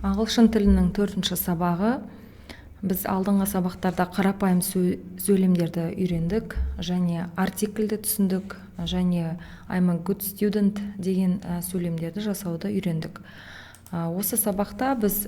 Ағылшын тілінің 4-ші сабағы. Біз алдыңғы сабақтарда қарапайым сөйлемдерді үйрендік, және артикльді түсіндік, және I'm a good student деген сөйлемдерді жасауды үйрендік. Осы сабақта біз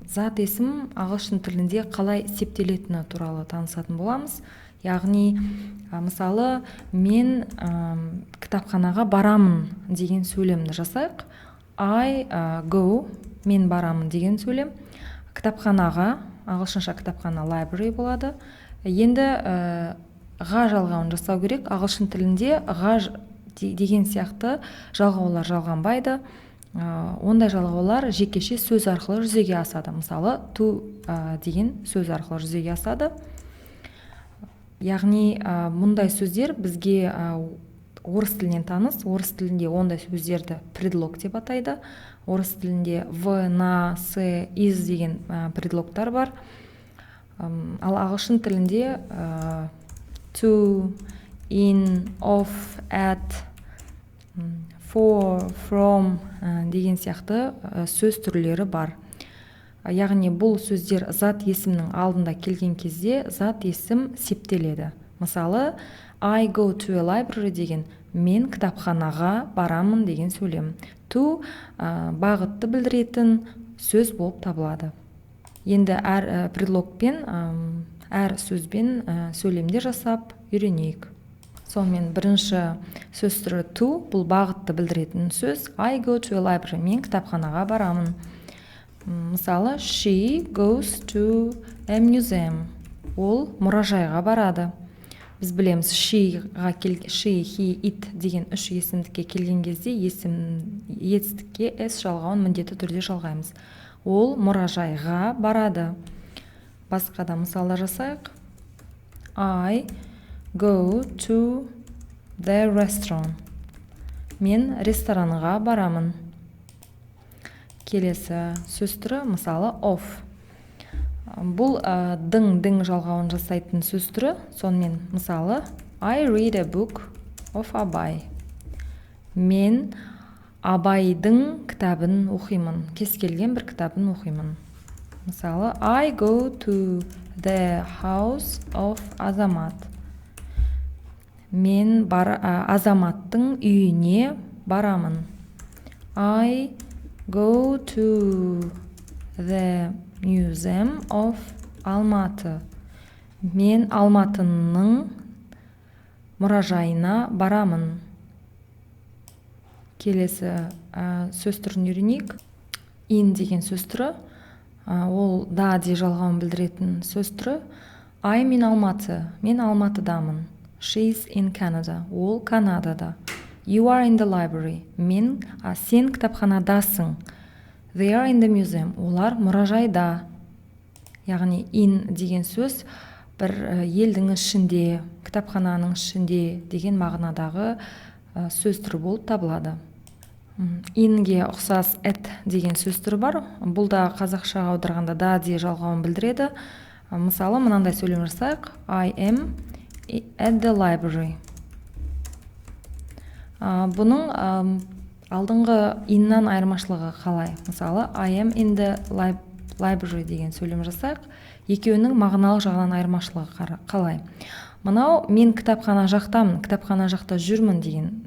зат есім ағылшын тілінде қалай септелетіні туралы танысатын боламыз. Яғни, мысалы, мен кітапханаға барамын деген сөйлемді жасайық. I go, мен барамын деген сөйлем. Кітапханаға, ағылшынша кітапхана library болады. Енді ға жалғауын жасау керек. Ағылшын тілінде ға деген сияқты жалғаулар жалғанбайды. Ондай жалғаулар жекеше сөз арқылы жүзеге асады. Мысалы, to деген сөз арқылы жүзеге асады. Яғни, мұндай сөздер бізге орыс тілінен таныс. Орыс тілінде ондай сөздерді предлог деп атайды. Орыс тілінде в, на, с, из деген предлогтар бар. Ал ағылшын тілінде to, in, of, at, for, from деген сияқты сөз түрлері бар. Яғни бұл сөздер зат есімнің алдында келген кезде зат есім септеледі. Мысалы, I go to a library деген мен кітапханаға барамын деген сөйлем. To бағытты білдіретін сөз болып табылады. Енді әр предлогпен, әр сөзбен сөйлемдер жасап үйренейік. Сонымен бірінші сөз түрі to, бұл бағытты білдіретін сөз. I go to a library, мен кітапханаға барамын. Мысалы, she goes to a museum, ол мұражайға барады. Біз білеміз, she, he, it деген үш есімдікке келген кезде етістікке s жалғауын міндетті түрде жалғаймыз. Ол мұражайға барады. Басқа да мысалдар жасайық. I go to the restaurant, мен ресторанға барамын. Келесі сөз түрі, мысалы, of. Бұл дің жалғауын жасайтын сөз түрі. Сонымен, мысалы, I read a book of Абай. Мен Абайдың кітабын оқимын. Кез келген бір кітабын оқимын. Мысалы, I go to the house of Азамат. Мен Азаматтың үйіне барамын. I go to the museum of Алматы. Мен Алматының мұражайына барамын. Келесі сөз түрін үйренейік. In деген сөз түрі, ол да де жалғауын білдіретін сөз түрі. I'm in Алматы, мен Алматыдамын. She's in Canada, ол Канадада. You are in the library, сен кітапханадасың. They are in the museum, олар мұражайда. Яғни, in деген сөз бір елдің ішінде, кітапхананың ішінде деген мағынадағы сөз түрі болып табылады. Inге ұқсас at деген сөз түрі бар. Бұл да қазақшаға аударғанда да де жалғауын білдіреді. Мысалы, мынандай сөйлем жасайық. I am at the library. Бұның алдыңғы inнан айырмашылығы қалай? Мысалы, I am in the library деген сөйлем жасайық. Екеуінің мағыналық жағынан айырмашылығы қалай? Мынау, мен кітапхана жақтамын, кітапхана жақта жүрмін деген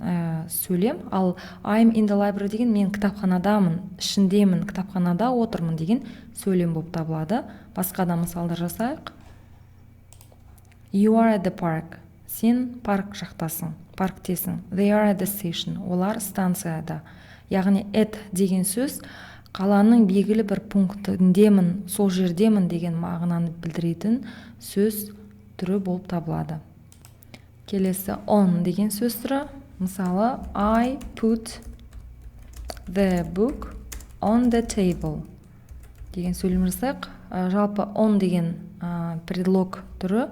сөйлем. Ал I'm in the library деген мен кітапханадамын, ішіндемін, кітапханада отырмын деген сөйлем болып табылады. Басқа да мысалдар жасайық. You are at the park. Сен парк жақтасың, парктесің. They are at the station. Олар станцияда. Яғни, at деген сөз қаланың белгілі бір пунктіндемін, сол жердемін деген мағынаны білдіретін сөз түрі болып табылады. Келесі on деген сөз түрі. Мысалы, I put the book on the table деген сөйлем жасайық. Жалпы on деген предлог түрі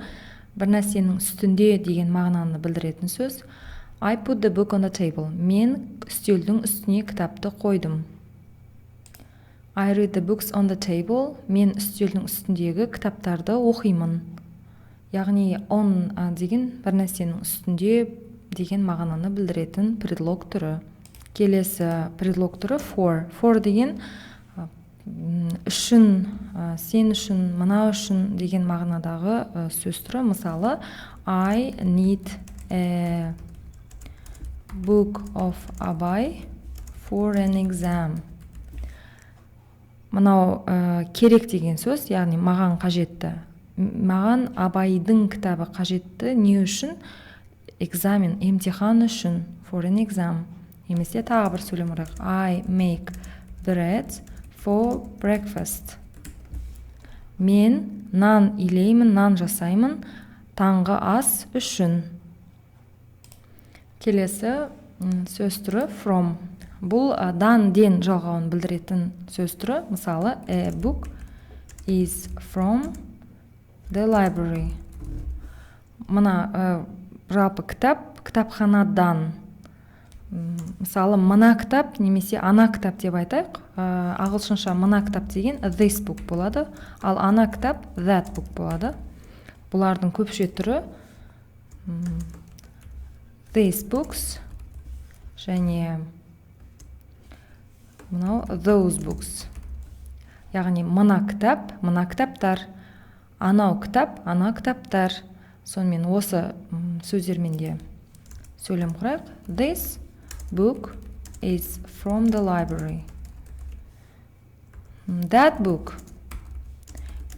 бір нәрсенің үстінде деген мағынаны білдіретін сөз. I put the book on the table. Мен үстелдің үстіне кітапты қойдым. I read the books on the table. Мен үстелдің үстіндегі кітаптарды оқимын. Яғни, on деген бір нәрсенің үстінде деген мағынаны білдіретін предлог түрі. Келесі предлог түрі for. For деген үшін, сен үшін, мына үшін деген мағынадағы сөз түрі. Мысалы, I need a book of Abay for an exam. Мынау керек деген сөз, яғни маған қажетті. Маған Абайдың кітабы қажетті. Не үшін? Экзамен, емтихан үшін. For an exam. Немесе тағы бір сөйлем құрайық. I make bread for breakfast. Мен нан илеймін, нан жасаймын таңғы ас үшін. Келесі сөз түрі from. Бұл дан ден жалғауын білдіретін сөз түрі. Мысалы, a book is from the library. Мына жалпы кітап, кітапханадан. Мысалы, мына кітап немесе ана кітап деп айтайық. Ағылшынша мына кітап деген this book болады, ал ана кітап that book болады. Бұлардың көпше түрі these books және мынау those books. Яғни мына кітап, мына кітаптар, анау кітап, ана кітаптар. Сонымен осы сөздермен де сөйлем құрайық. This book is from the library. That book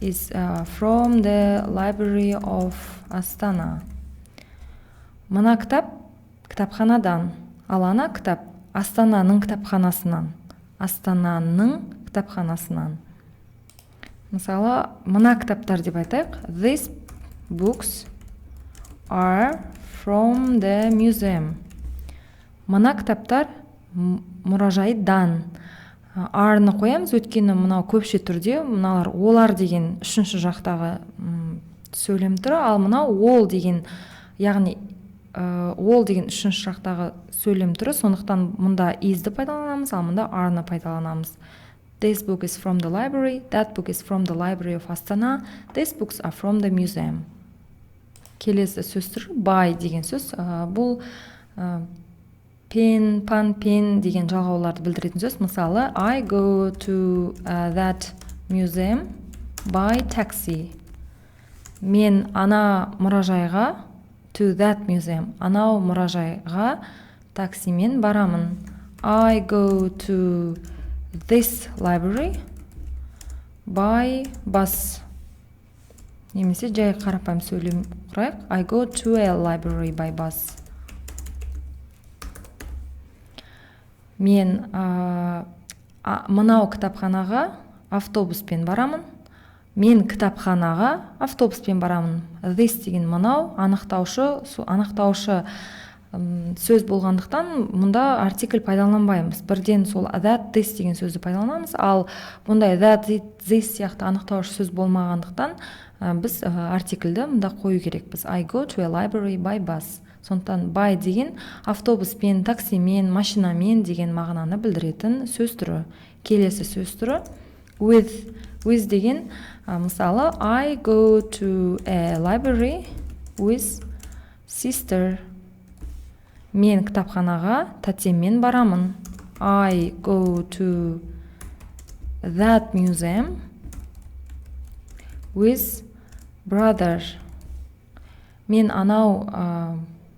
is from the library of Astana. Мына кітап кітапханадан, ал ана кітап Астананың кітапханасынан. Астананың кітапханасынан. Мысалы, мына кітаптар деп айтайық. These books are from the museum. Мына кітаптар мұражайдан. Арны қоямыз, өйткені мынау көпше түрде, мыналар олар деген үшінші жақтағы сөйлем түрі, ал мынау ол деген, яғни ол деген үшінші жақтағы сөйлем түрі, сондықтан мұнда is'ді пайдаланамыз, ал мұнда are'ны пайдаланамыз. This book is from the library, that book is from the library of Astana, these books are from the museum. Келесі сөз түрі by деген сөз. Бұл пен, пан, пен деген жалғауларды білдіретін сөз. Мысалы, I go to that museum by taxi. Мен ана мұражайға, to that museum, анау мұражайға таксимен барамын. I go to this library by bus. Немесе жай қарапайым сөйлем құрайық. I go to a library by bus. Мен мынау кітапханаға автобуспен барамын. Мен кітапханаға автобуспен барамын. This деген мынау анықтаушы сөз болғандықтан мұнда артикль пайдаланбаймыз. Бірден сол that, this деген сөзді пайдаланамыз. Ал бұндай that, this сияқты анықтаушы сөз болмағандықтан біз артикльді мұнда қою керекпіз. I go to a library by bus. Сондықтан by деген автобуспен, таксимен, машинамен деген мағынаны білдіретін сөз түрі. Келесі сөз түрі with деген, мысалы, I go to a library with sister. Мен кітапханаға тәтеммен барамын. I go to that museum with brother. Мен анау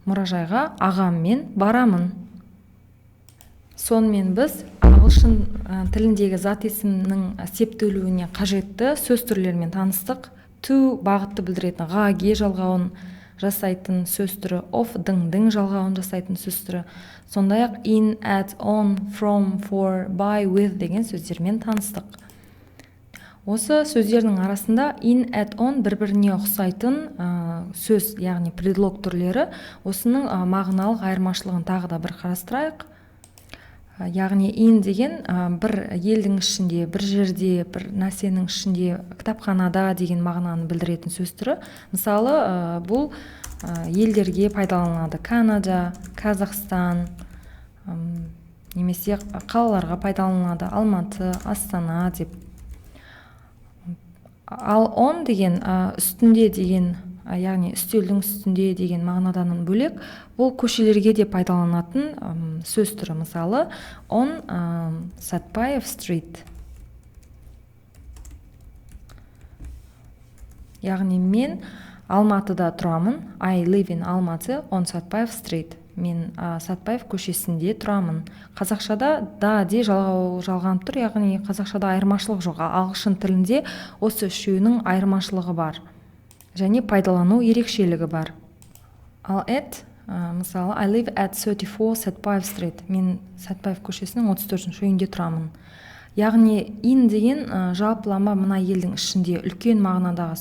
мұражайға ағаммен барамын. Сонымен біз ағылшын тіліндегі зат есімнің септелуіне қажетті сөз түрлерімен таныстық. To бағытты білдіретін ға-ге жалғауын жасайтын сөз түрі, of-дың жалғауын жасайтын сөз түрі. Сондай-ақ in, at, on, from, for, by, with деген сөздермен таныстық. Осы сөздердің арасында in, at, on бір-біріне ұқсайтын сөз, яғни предлог түрлері. Осының мағыналық айырмашылығын тағы да бір қарастырайық. Яғни in деген бір елдің ішінде, бір жерде, бір нәрсенің ішінде, кітапханада деген мағынаны білдіретін сөз түрі. Мысалы, бұл елдерге пайдаланады. Канада, Қазақстан, немесе қалаларға пайдаланады. Алматы, Астана деп. Ал on деген үстінде деген, яғни үстелдің үстінде деген мағынадан бөлек, бұл көшелерге де пайдаланатын сөз түрі. Мысалы, on Сәтпаев street. яғни мен Алматыда тұрамын. I live in Almaty on Сәтпаев Street. Мен Сәтпаев көшесінде тұрамын. Қазақшада да де жалғанып тұр, яғни қазақшада айырмашылық жоқ. Ағылшын тілінде осы үшеуінің айырмашылығы бар және пайдалану ерекшелігі бар. Ал мысалы I live at 34 Сәтпаев Street. Мен Сәтпаев көшесінің 34-ші үйінде тұрамын. Яғни in деген жалпылама мына елдің ішінде үлкен мағынадағы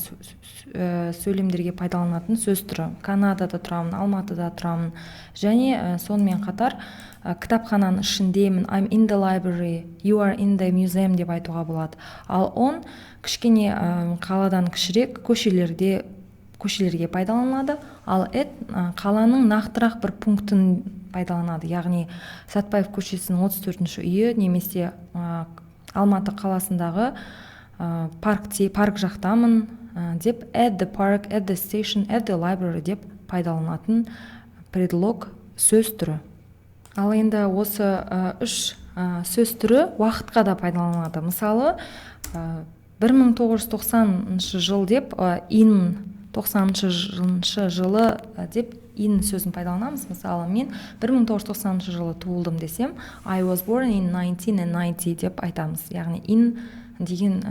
сөйлемдерге пайдаланатын сөз түрі. Канадада тұрамын, Алматыда тұрамын. Және сонымен қатар кітапхананың ішіндемін. I'm in the library, you are in the museum деп айтуға болады. Ал он кішкене қаладан кішірек көшелерге пайдаланылады. Ал қаланың нақтырақ бір пунктін пайдаланады. Яғни Сәтпаев көшесінің 34-ші үйі немесе Алматы қаласындағы парк жақтамын деп at the park, at the station, at the library деп пайдаланатын предлог сөз түрі. Ал енді осы үш сөз түрі уақытқа да пайдаланылады. Мысалы 1990 жыл деп in 90 жылы деп in сөзін пайдаланамыз. Мысалы мен 1990 жылы туылдым десем I was born in 1990 деп айтамыз. Яғни in деген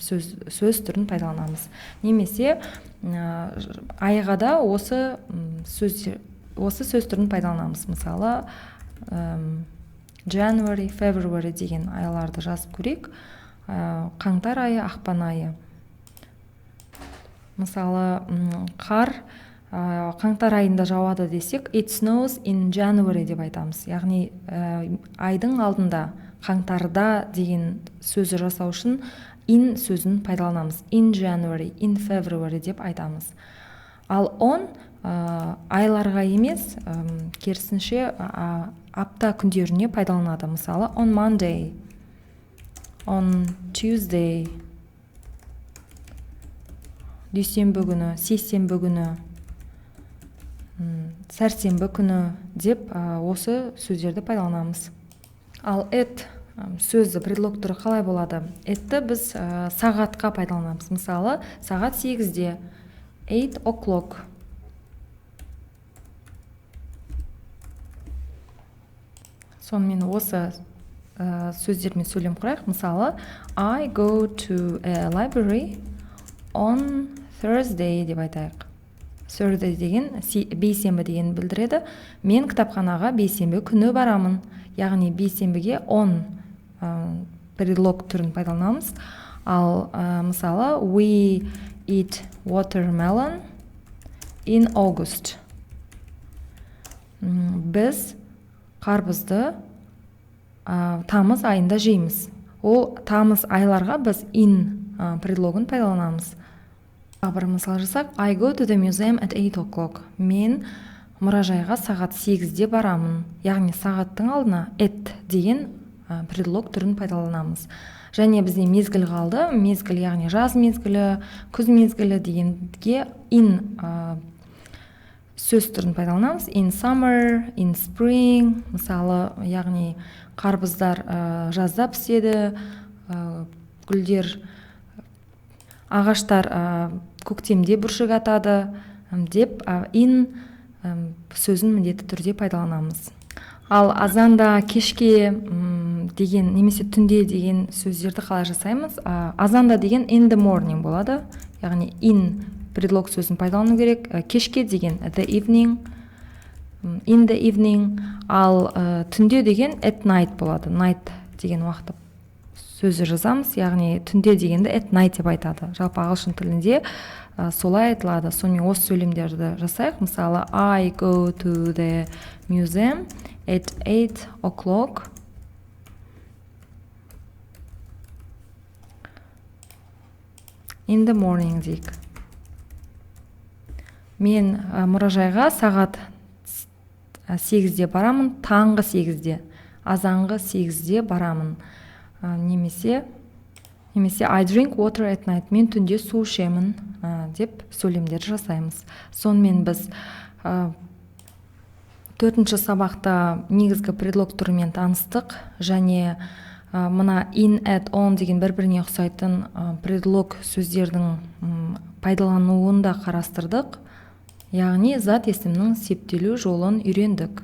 сөз түрін пайдаланамыз. Немесе айға да осы сөз түрін пайдаланамыз. Мысалы January, February деген айларды жазып көрейік. Қаңтар айы, ақпан айы. Мысалы қар қаңтар айында жауады десек it snows in January деп айтамыз. Яғни айдың алдында қаңтарда деген сөзі жасау үшін in сөзін пайдаланамыз. In January, in February деп айтамыз. Ал он айларға емес, керісінше апта күндеріне пайдаланады. Мысалы on Monday, on Tuesday, дүйсенбі күні, сейсенбі күні, сәрсенбі күні деп осы сөздерді пайдаланамыз. Ал сөзі предлог түрі қалай болады? Этті біз сағатқа пайдаланамыз. Мысалы, сағат 8-де 8 o'clock. Сонымен осы сөздермен сөйлем құрайық. Мысалы, I go to a library on Thursday деп айтайық. Thursday деген бейсенбі деген білдіреді. Мен кітапханаға бейсенбі күні барамын. Яғни бейсенбіге on предлог түрін пайдаланамыз. Ал мысалы we eat watermelon in August. Біз қарбызды тамыз айында жейміз. Ол тамыз айларға біз in предлогын пайдаланамыз. Бір мысал жасақ, I go to the museum at 8 o'clock. Мен мұражайға сағат 8-де барамын. Яғни сағаттың алдына at деген предлог түрін пайдаланамыз. Және бізде мезгіл қалды. Мезгіл, яғни жаз мезгілі, күз мезгілі дегенге in сөз түрін пайдаланамыз. In summer, in spring. Мысалы, яғни қарбыздар жазда піседі, гүлдер, ағаштар көктемде бүршік атады деп in сөзін міндетті түрде пайдаланамыз. Ал азанда кешке деген немесе түнде деген сөздерді қалай жасаймыз? Азанда деген in the morning болады. Яғни in предлог сөзін пайдалану керек. Кешке деген the evening, in the evening. Ал түнде деген at night болады. Night деген уақытта сөзі жазамыз. Яғни түнде дегенді at night деп айтады. Жалпы ағылшын тілінде солай айтылады. Сонымен осы сөйлемдерді жасайық. Мысалы, I go to the museum at 8 o'clock. In the morning дейік. Мен мұражайға сағат 8-де барамын, таңғы 8-де, азанғы 8-де барамын. Немесе I drink water at night. Мен түнде су ішемін деп сөйлемдер жасаймыз. Сонымен біз 4-ші сабақта негізгі предлог түрімен таныстық және мына in, at, on деген бір-біріне ұқсайтын предлог сөздердің пайдалануын да қарастырдық, яғни зат есімнің септелу жолын үйрендік.